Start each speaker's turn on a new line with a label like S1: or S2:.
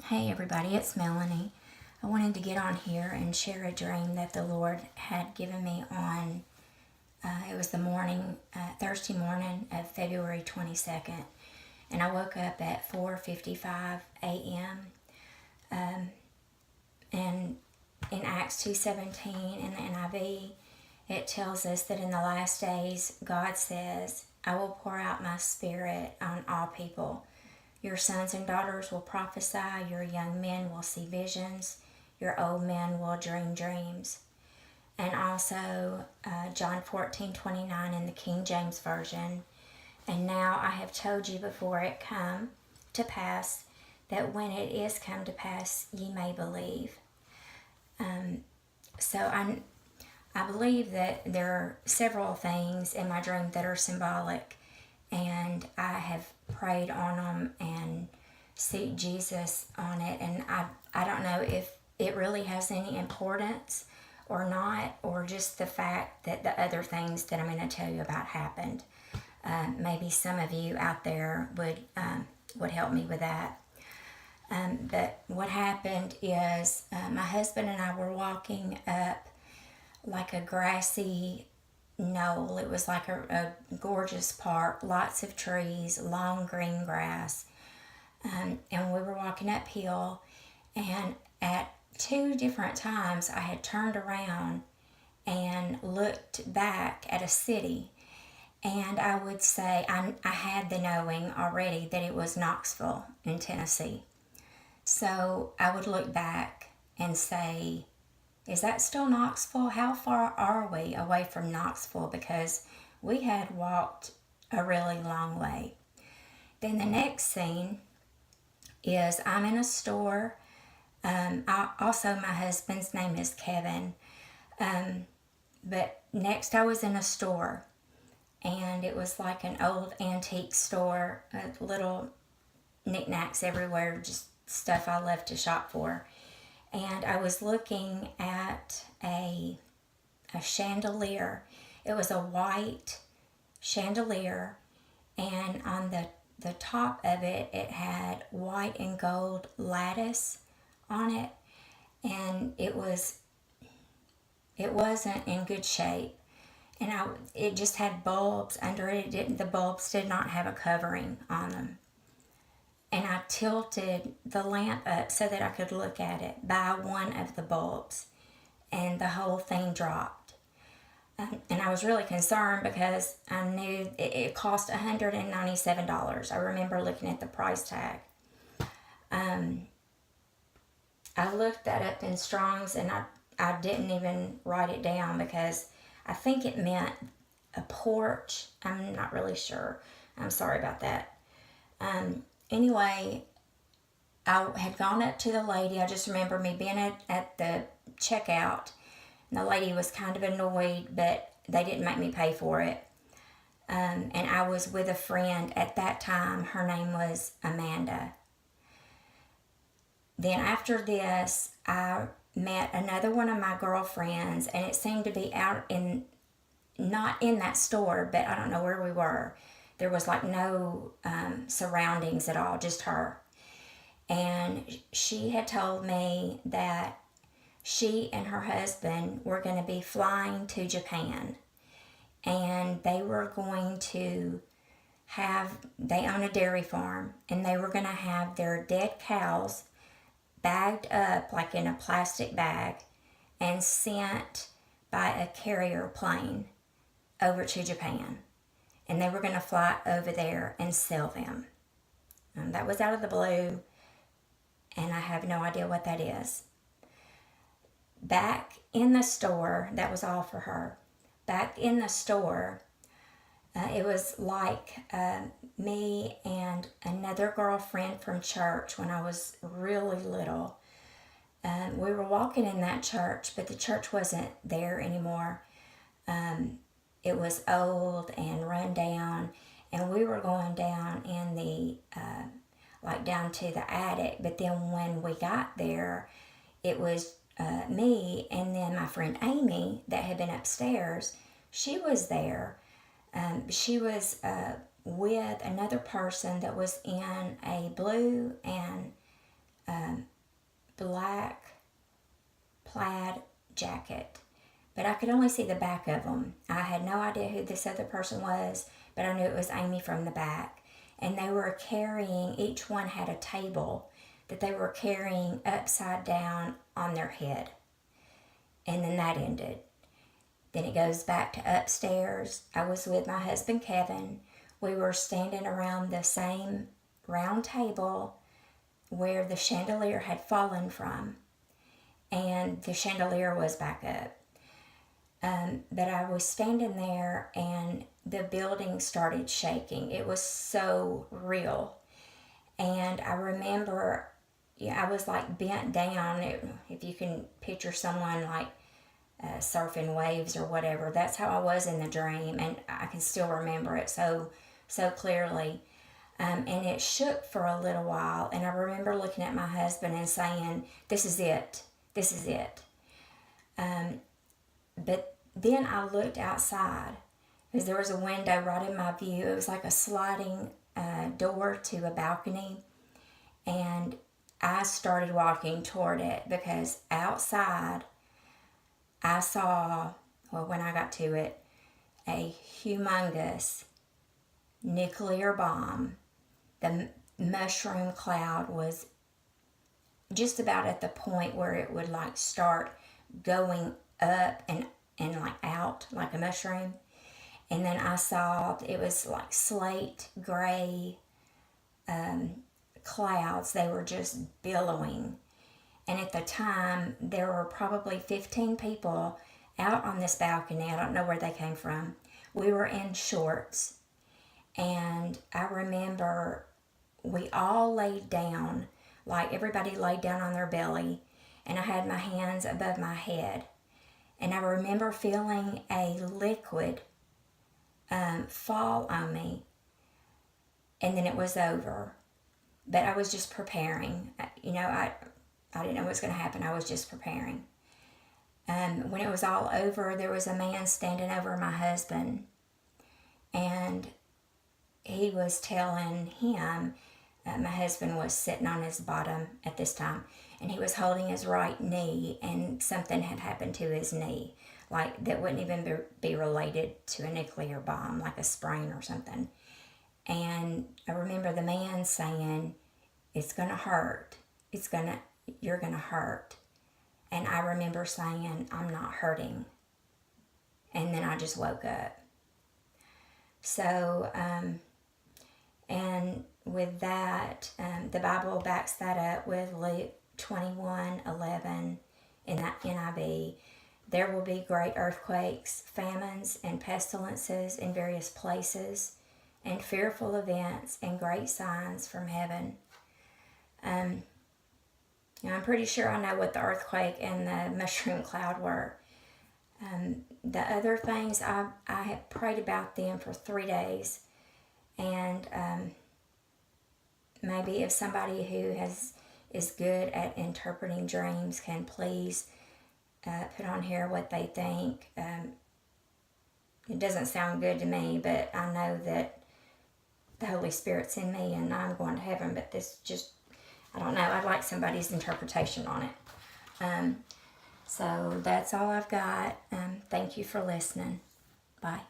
S1: Hey everybody, it's Melanie. I wanted to get on here and share a dream that the Lord had given me on, it was the morning, Thursday morning of February 22nd. And I woke up at 4:55 a.m. And in Acts 2:17 in the NIV, it tells us that in the last days, God says, I will pour out my spirit on all people. Your sons and daughters will prophesy, your young men will see visions, your old men will dream dreams. And also John 14:29 in the King James Version. And now I have told you before it come to pass, that when it is come to pass, ye may believe. So I believe that there are several things in my dream that are symbolic, and I have prayed on them and seek Jesus on it, and I don't know if it really has any importance or not, or just the fact that the other things that I'm going to tell you about happened. Maybe some of you out there would help me with that. But what happened is my husband and I were walking up like a grassy knoll. It was like a gorgeous park, lots of trees, long green grass. And we were walking uphill, and at two different times I had turned around and looked back at a city. And I would say I had the knowing already that it was Knoxville in Tennessee. So I would look back and say, is that still Knoxville? How far are we away from Knoxville? Because we had walked a really long way. Then the next scene is I'm in a store. Also, my husband's name is Kevin. But next I was in a store, and it was like an old antique store, little knickknacks everywhere, just stuff I love to shop for. And I was looking at a chandelier. It was a white chandelier, and on the top of it, it had white and gold lattice on it, and it wasn't in good shape. And it just had bulbs under it. The bulbs did not have a covering on them. And I tilted the lamp up so that I could look at it by one of the bulbs, and the whole thing dropped. And I was really concerned because I knew it cost $197. I remember looking at the price tag. I looked that up in Strong's, and I didn't even write it down because I think it meant a porch. I'm not really sure. I'm sorry about that. Anyway, I had gone up to the lady. I just remember me being at the checkout, and the lady was kind of annoyed, but they didn't make me pay for it. And I was with a friend at that time. Her name was Amanda. Then after this, I met another one of my girlfriends, and it seemed to be not in that store, but I don't know where we were. There was like no surroundings at all, just her. And she had told me that she and her husband were going to be flying to Japan. And they were going to they own a dairy farm, and they were going to have their dead cows bagged up like in a plastic bag and sent by a carrier plane over to Japan. And they were going to fly over there and sell them. That was out of the blue, and I have no idea what that is. Back in the store, that was all for her. Back in the store, it was like me and another girlfriend from church when I was really little. We were walking in that church, but the church wasn't there anymore. It was old and run down, and we were going down in the, down to the attic. But then when we got there, it was me and then my friend Amy that had been upstairs. She was there. She was with another person that was in a blue and black plaid jacket, but I could only see the back of them. I had no idea who this other person was, but I knew it was Amy from the back. And they were carrying, each one had a table that they were carrying upside down on their head. And then that ended. Then it goes back to upstairs. I was with my husband, Kevin. We were standing around the same round table where the chandelier had fallen from. And the chandelier was back up. But I was standing there and the building started shaking. It was so real. And I remember, I was like bent down. If you can picture someone like surfing waves or whatever, that's how I was in the dream. And I can still remember it so clearly. And it shook for a little while. And I remember looking at my husband and saying, "This is it. This is it." But then I looked outside because there was a window right in my view. It was like a sliding door to a balcony. And I started walking toward it because outside I saw, well, when I got to it, a humongous nuclear bomb. The mushroom cloud was just about at the point where it would like start going up and like out like a mushroom. And then I saw it was like slate gray clouds. They were just billowing. And at the time, there were probably 15 people out on this balcony. I don't know where they came from. We were in shorts. And I remember we all laid down, like everybody laid down on their belly. And I had my hands above my head. And I remember feeling a liquid fall on me. And then it was over. But I was just preparing. I didn't know what was going to happen. I was just preparing. When it was all over, there was a man standing over my husband. And he was telling him, my husband was sitting on his bottom at this time, and he was holding his right knee, and something had happened to his knee, like that wouldn't even be related to a nuclear bomb, like a sprain or something. And I remember the man saying, "It's going to hurt. You're going to hurt." And I remember saying, "I'm not hurting." And then I just woke up. So, and with that, the Bible backs that up with Luke 21:11 in that NIV. "There will be great earthquakes, famines, and pestilences in various places, and fearful events and great signs from heaven." I'm pretty sure I know what the earthquake and the mushroom cloud were. The other things, I have prayed about them for 3 days. And maybe if somebody who is good at interpreting dreams can please put on here what they think. It doesn't sound good to me, but I know that the Holy Spirit's in me and I'm going to heaven, but this just, I don't know. I'd like somebody's interpretation on it. So that's all I've got. Thank you for listening. Bye.